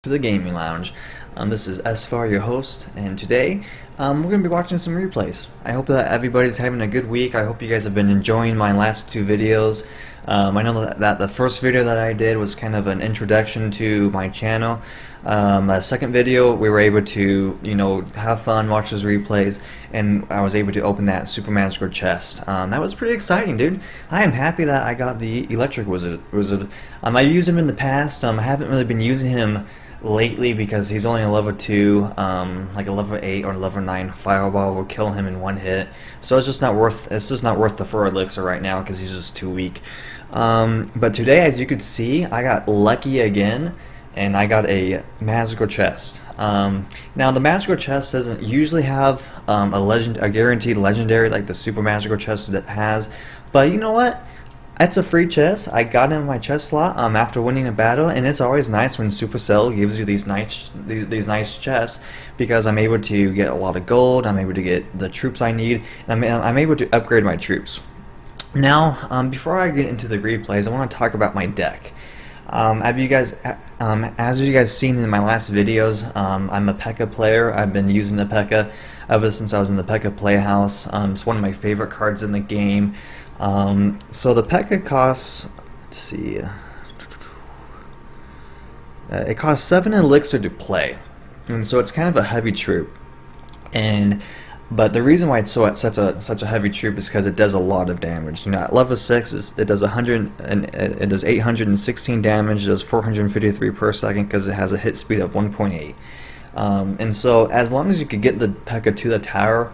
To the gaming lounge. This is sFar, your host, and today we're going to be watching some replays. I hope that everybody's having a good week. I hope you guys have been enjoying my last two videos. I know that the first video that I did was kind of an introduction to my channel. The second video we were able to, have fun, watch those replays, and I was able to open that super magical chest. That was pretty exciting, dude. I am happy that I got the electric wizard. I used him in the past. I haven't really been using him lately because he's only a level 2, like a level 8 or level 9 fireball will kill him in one hit, so it's just not worth the 4 elixir right now because he's just too weak. But today, as you could see, I got lucky again and I got a magical chest. Now the magical chest doesn't usually have a guaranteed legendary like the super magical chest that has, but you know what? It's a free chest. I got it in my chest slot after winning a battle, and it's always nice when Supercell gives you these nice chests because I'm able to get a lot of gold. I'm able to get the troops I need, and I'm able to upgrade my troops. Now, before I get into the replays, I want to talk about my deck. As you guys seen in my last videos, I'm a Pekka player. I've been using the Pekka ever since I was in the Pekka Playhouse. It's one of my favorite cards in the game. So the Pekka costs, let's see, it costs 7 elixir to play, and so it's kind of a heavy troop. But the reason why it's such a heavy troop is because it does a lot of damage. At level 6, it does 816 damage. It does 453 per second because it has a hit speed of 1.8. And so as long as you could get the Pekka to the tower,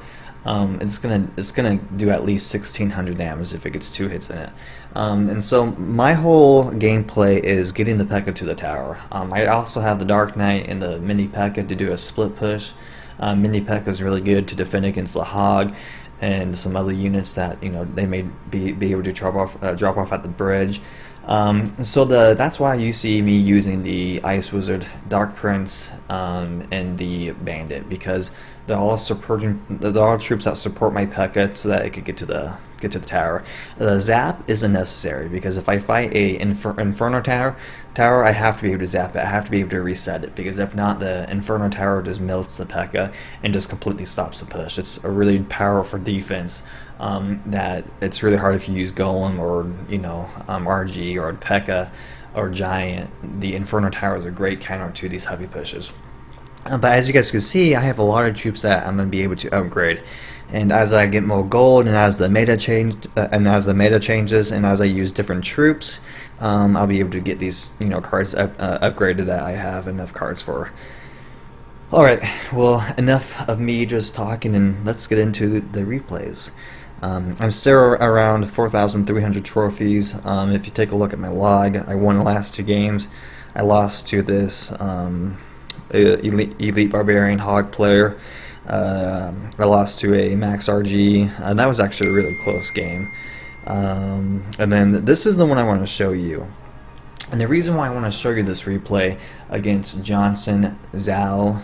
it's gonna do at least 1600 damage if it gets 2 hits in it. And so my whole gameplay is getting the Pekka to the tower. I also have the Dark Knight and the Mini Pekka to do a split push. Mini Pekka is really good to defend against the Hog and some other units that they may be able to drop off at the bridge. So that's why you see me using the Ice Wizard, Dark Prince, and the Bandit, because they're all troops that support my Pekka so that it could get to the tower. The zap isn't necessary because if I fight a Inferno tower, I have to be able to zap it. I have to be able to reset it, because if not, the Inferno tower just melts the Pekka and just completely stops the push. It's a really powerful defense that it's really hard if you use Golem or RG or Pekka or Giant. The Inferno tower is a great counter to these heavy pushes. But as you guys can see, I have a lot of troops that I'm going to be able to upgrade. And as I get more gold, and as the meta changes, and as I use different troops, I'll be able to get these cards upgraded that I have enough cards for. Alright, well, enough of me just talking, and let's get into the replays. I'm still around 4,300 trophies. If you take a look at my log, I won the last 2 games. I lost to this elite barbarian hog player. I lost to a max RG. That was actually a really close game. And then this is the one I want to show you. And the reason why I want to show you this replay against Johnson Zhao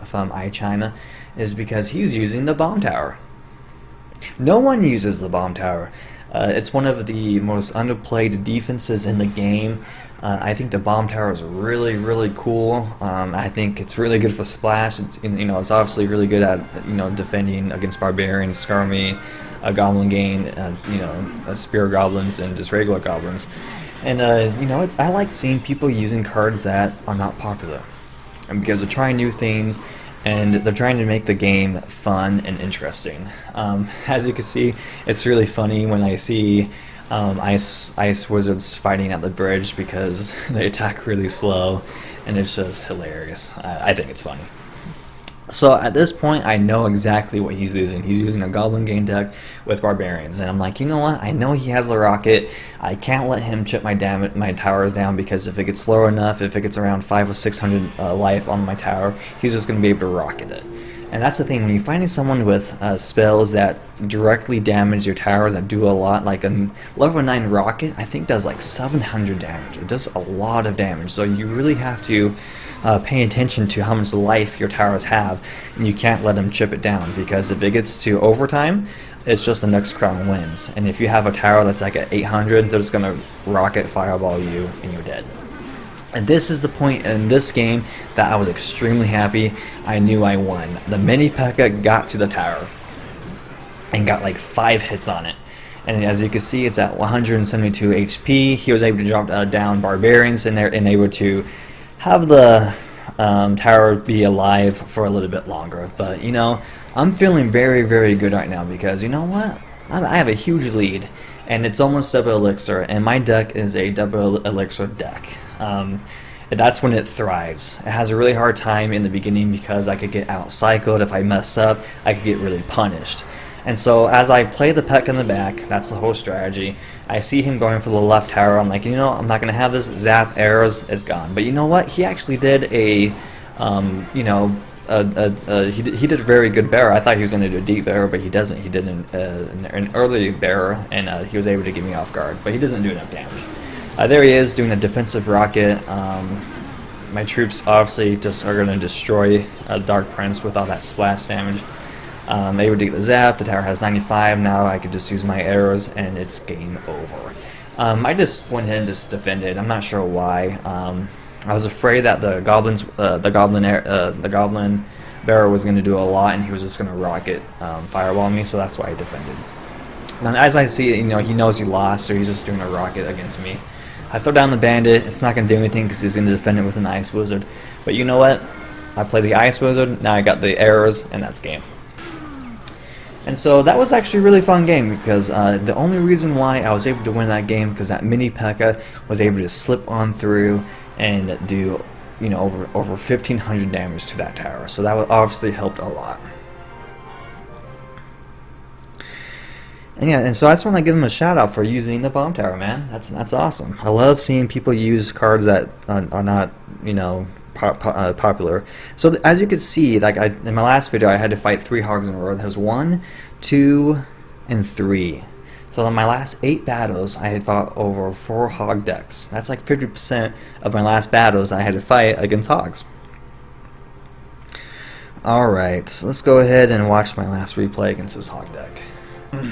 from iChina is because he's using the bomb tower. No one uses the bomb tower. It's one of the most underplayed defenses in the game. I think the bomb tower is really cool. I think it's really good for splash. It's obviously really good at defending against barbarians, skirmy, goblin gain, spear goblins, and just regular goblins. And I like seeing people using cards that are not popular, and because they're trying new things and they're trying to make the game fun and interesting. As you can see, it's really funny when I see ice wizards fighting at the bridge because they attack really slow, and it's just hilarious. I think it's funny. So at this point, I know exactly what he's using. He's using a Goblin Gain deck with Barbarians, and I'm like, you know what? I know he has the rocket. I can't let him chip my towers down, because if it gets slow enough, if it gets around 500 or 600 life on my tower, he's just going to be able to rocket it. And that's the thing, when you're finding someone with spells that directly damage your towers, that do a lot, like a level 9 rocket, I think does like 700 damage. It does a lot of damage, so you really have to pay attention to how much life your towers have, and you can't let them chip it down, because if it gets to overtime, it's just the next crown wins. And if you have a tower that's like at 800, they're just going to rocket fireball you and you're dead. And this is the point in this game that I was extremely happy. I knew I won. The mini Pekka got to the tower and got like 5 hits on it. And as you can see, it's at 172 HP. He was able to drop down barbarians in there and able to have the tower be alive for a little bit longer. But you know, I'm feeling very, very good right now because you know what? I have a huge lead, and it's almost double elixir, and my deck is a double elixir deck. That's when it thrives. It has a really hard time in the beginning because I could get out-cycled. If I mess up, I could get really punished. And so as I play the Pekka in the back, that's the whole strategy, I see him going for the left tower. I'm like, you know, I'm not going to have this zap arrows, it's gone. But you know what? He actually did a, you know, he did a very good bearer. I thought he was going to do a deep bearer, but he doesn't. He did an early bearer, and he was able to get me off guard. But he doesn't do enough damage. There he is doing a defensive rocket. My troops obviously just are going to destroy Dark Prince with all that splash damage. Able to get the zap. The tower has 95 now. I could just use my arrows, and it's game over. I just went ahead and just defended. I'm not sure why. I was afraid that the goblin bearer was going to do a lot, and he was just going to rocket fireball me. So that's why I defended. And as I see it, you know, he knows he lost, so he's just doing a rocket against me. I throw down the bandit. It's not going to do anything because he's going to defend it with an ice wizard. But you know what? I play the ice wizard. Now I got the arrows, and that's game. And so that was actually a really fun game because the only reason why I was able to win that game because that mini Pekka was able to slip on through and do, you know, over 1,500 damage to that tower. So that obviously helped a lot. And yeah, and so I just want to give him a shout out for using the bomb tower, man. That's awesome. I love seeing people use cards that are not, you know, popular. So as you can see, like in my last video, I had to fight 3 hogs in a row. There's 1, 2, and 3. So in my last 8 battles, I had fought over 4 hog decks. That's like 50% of my last battles I had to fight against hogs. Alright, so let's go ahead and watch my last replay against this hog deck.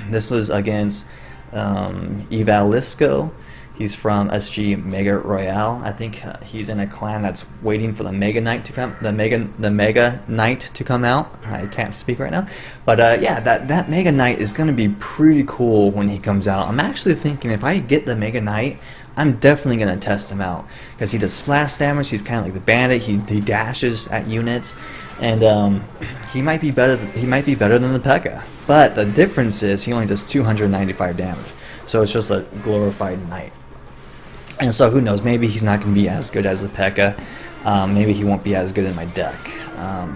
This was against Evalisco. He's from SG Mega Royale. I think he's in a clan that's waiting for the Mega Knight to come. The Mega Knight to come out. I can't speak right now, but yeah, that Mega Knight is going to be pretty cool when he comes out. I'm actually thinking if I get the Mega Knight, I'm definitely going to test him out because he does splash damage. He's kind of like the bandit. He dashes at units, and he might be better. He might be better than the Pekka. But the difference is he only does 295 damage, so it's just a glorified knight. And so who knows, maybe he's not going to be as good as the Pekka. Maybe he won't be as good in my deck.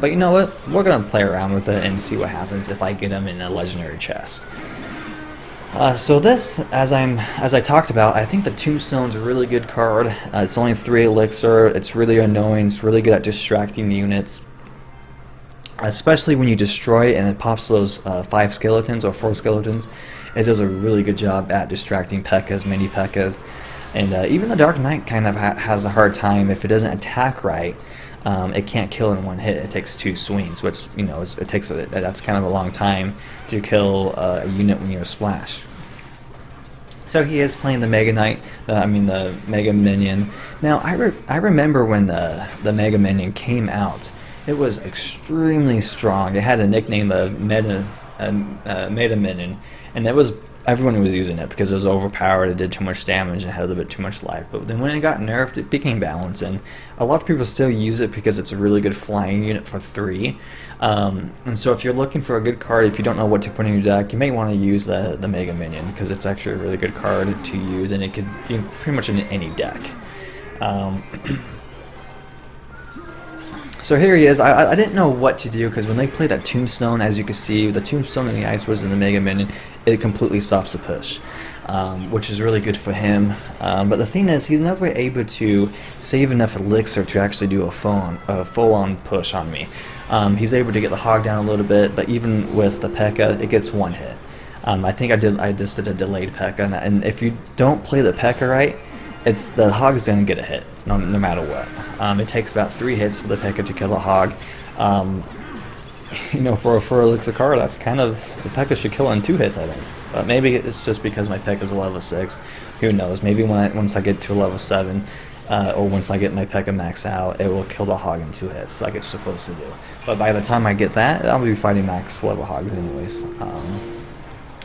But you know what? We're going to play around with it and see what happens if I get him in a legendary chest. So this, as I talked about, I think the Tombstone's a really good card. It's only 3 elixir. It's really annoying. It's really good at distracting the units. Especially when you destroy it and it pops those 5 skeletons or 4 skeletons. It does a really good job at distracting Pekkas, mini Pekkas. And even the Dark Knight kind of has a hard time if it doesn't attack right. It can't kill in 1 hit. It takes 2 swings, which you know it takes that's kind of a long time to kill a unit when you're a splash. So he is playing the Mega Knight. I mean the Mega Minion. Now I remember when the Mega Minion came out. It was extremely strong. It had a nickname, the Meta Minion, and it was. Everyone was using it because it was overpowered, it did too much damage, and had a little bit too much life. But then when it got nerfed, it became balanced, and a lot of people still use it because it's a really good flying unit for 3. And so if you're looking for a good card, if you don't know what to put in your deck, you may want to use the Mega Minion because it's actually a really good card to use, and it could be pretty much in any deck. So here he is. I didn't know what to do because when they play that Tombstone, as you can see, the Tombstone and the Ice Wizard and the Mega Minion, it completely stops the push, which is really good for him. But the thing is, he's never able to save enough elixir to actually do a full-on push on me. He's able to get the hog down a little bit, but even with the Pekka, it gets 1 hit. I think I just did a delayed Pekka, and if you don't play the Pekka right, the hog's gonna get a hit, no matter what. It takes about 3 hits for the Pekka to kill a hog. You know, for a elixir card, that's kind of the Pekka should kill in 2 hits, I think. But maybe it's just because my Pekka's a level 6. Who knows? Maybe once I get to a level 7, or once I get my Pekka max out, it will kill the hog in 2 hits like it's supposed to do. But by the time I get that, I'll be fighting max level hogs anyways.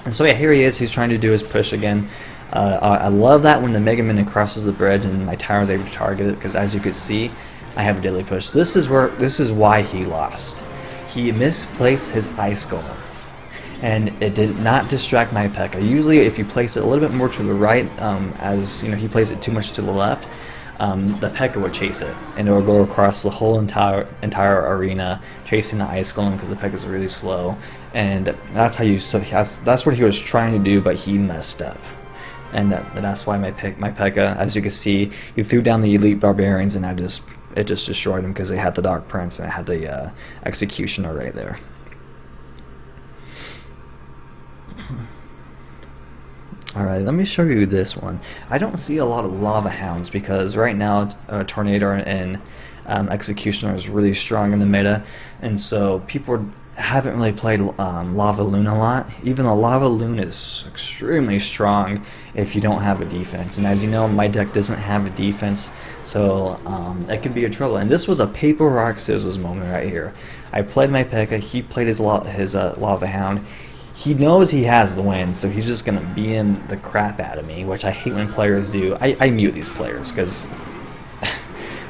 And so yeah, here he is. He's trying to do his push again. I love that when the Mega Minion crosses the bridge and my tower is able to target it, because as you can see, I have a deadly push. This is why he lost. He misplaced his Ice Golem, and it did not distract my Pekka. Usually, if you place it a little bit more to the right, as you know, he plays it too much to the left, the Pekka would chase it, and it will go across the whole entire arena, chasing the Ice Golem because the Pekka is really slow, and that's how you. So that's what he was trying to do, but he messed up. And that's why my Pekka, as you can see, he threw down the Elite Barbarians, and it just destroyed him because they had the Dark Prince and it had the Executioner right there. Alright, let me show you this one. I don't see a lot of Lava Hounds because right now Tornado and Executioner is really strong in the meta, and so people haven't really played Lava Loon a lot. Even though Lava Loon is extremely strong if you don't have a defense, and as you know, my deck doesn't have a defense, so it could be a trouble. And this was a paper rock scissors moment right here. I played my Pekka, he played his Lava Hound. He knows he has the win, so he's just gonna BM the crap out of me, which I hate when players do. I mute these players because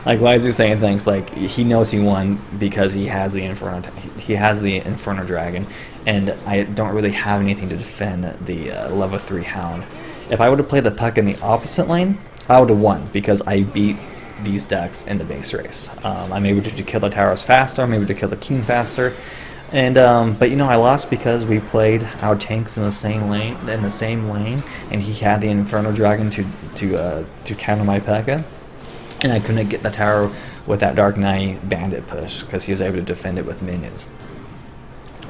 like, why is he saying things like he knows he won because he has the Inferno Dragon, and I don't really have anything to defend the level 3 Hound. If I would have played the Pekka in the opposite lane, I would have won because I beat these decks in the base race. I'm able to kill the towers faster, I'm able to kill the king faster, and but you know, I lost because we played our tanks in the same lane, and he had the Inferno Dragon to counter my Pekka. And I couldn't get the tower with that Dark Knight Bandit push because he was able to defend it with minions.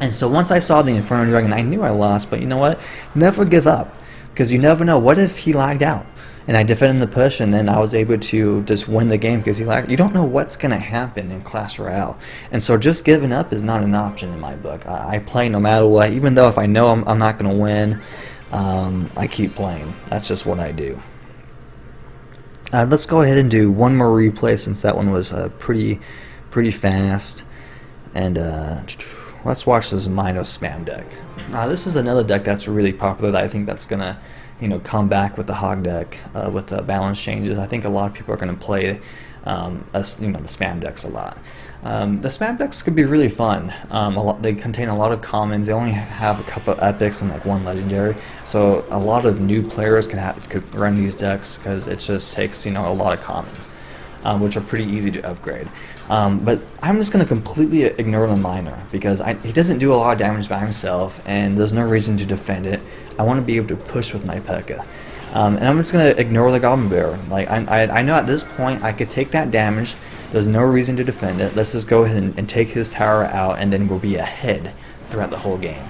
And so once I saw the Inferno Dragon, I knew I lost, but you know what? Never give up, because you never know. What if he lagged out? And I defended the push, and then I was able to just win the game because he lagged. You don't know what's going to happen in Clash Royale. And so just giving up is not an option in my book. I play no matter what, even though if I know I'm not going to win, I keep playing. That's just what I do. Let's go ahead and do one more replay since that one was pretty fast, and let's watch this Mino spam deck. This is another deck that's really popular that I think that's gonna, you know, come back with the hog deck with the balance changes. I think a lot of people are gonna play the spam decks a lot. The spam decks could be really fun. They contain a lot of commons. They only have a couple of epics and like one legendary, so a lot of new players could run these decks because it just takes, you know, a lot of commons, which are pretty easy to upgrade. But I'm just going to completely ignore the Miner because he doesn't do a lot of damage by himself, and there's no reason to defend it. I want to be able to push with my Pekka. And I'm just going to ignore the Goblin Bear. Like, I know at this point I could take that damage. There's no reason to defend it. Let's just go ahead and take his tower out, and then we'll be ahead throughout the whole game.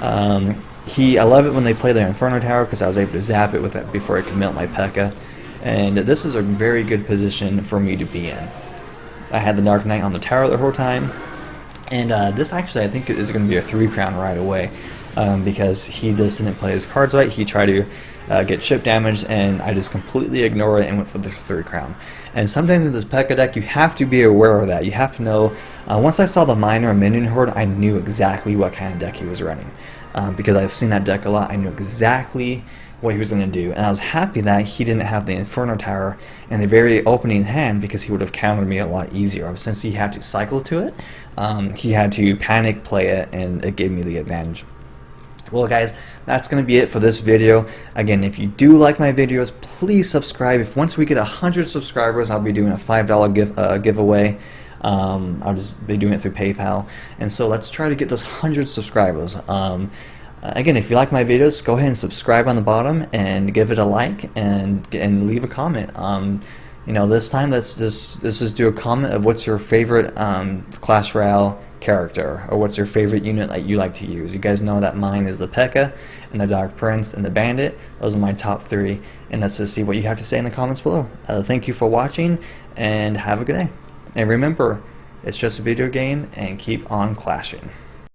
I love it when they play their Inferno Tower because I was able to zap it with it before I could melt my Pekka. And this is a very good position for me to be in. I had the Dark Knight on the tower the whole time. And this actually I think is going to be a 3-crown right away. Because he just didn't play his cards right. He tried to get chip damage, and I just completely ignored it and went for the 3-crown. And sometimes in this Pekka deck, you have to be aware of that. You have to know. Once I saw the Miner and Minion Horde, I knew exactly what kind of deck he was running. Because I've seen that deck a lot, I knew exactly what he was going to do. And I was happy that he didn't have the Inferno Tower in the very opening hand, because he would have countered me a lot easier. Since he had to cycle to it, he had to panic play it, and it gave me the advantage. Well guys, that's going to be it for this video. Again, if you do like my videos, please subscribe. Once we get 100 subscribers, I'll be doing a $5 giveaway. I'll just be doing it through PayPal. And so let's try to get those 100 subscribers. Again, if you like my videos, go ahead and subscribe on the bottom and give it a like and leave a comment. You know, this time let's just do a comment of what's your favorite Clash Royale character, or what's your favorite unit that you like to use. You guys know that mine is the Pekka and the Dark Prince and the Bandit. Those are my top 3, and let's just see what you have to say in the comments below. Thank you for watching, and have a good day. And remember, it's just a video game, and keep on clashing.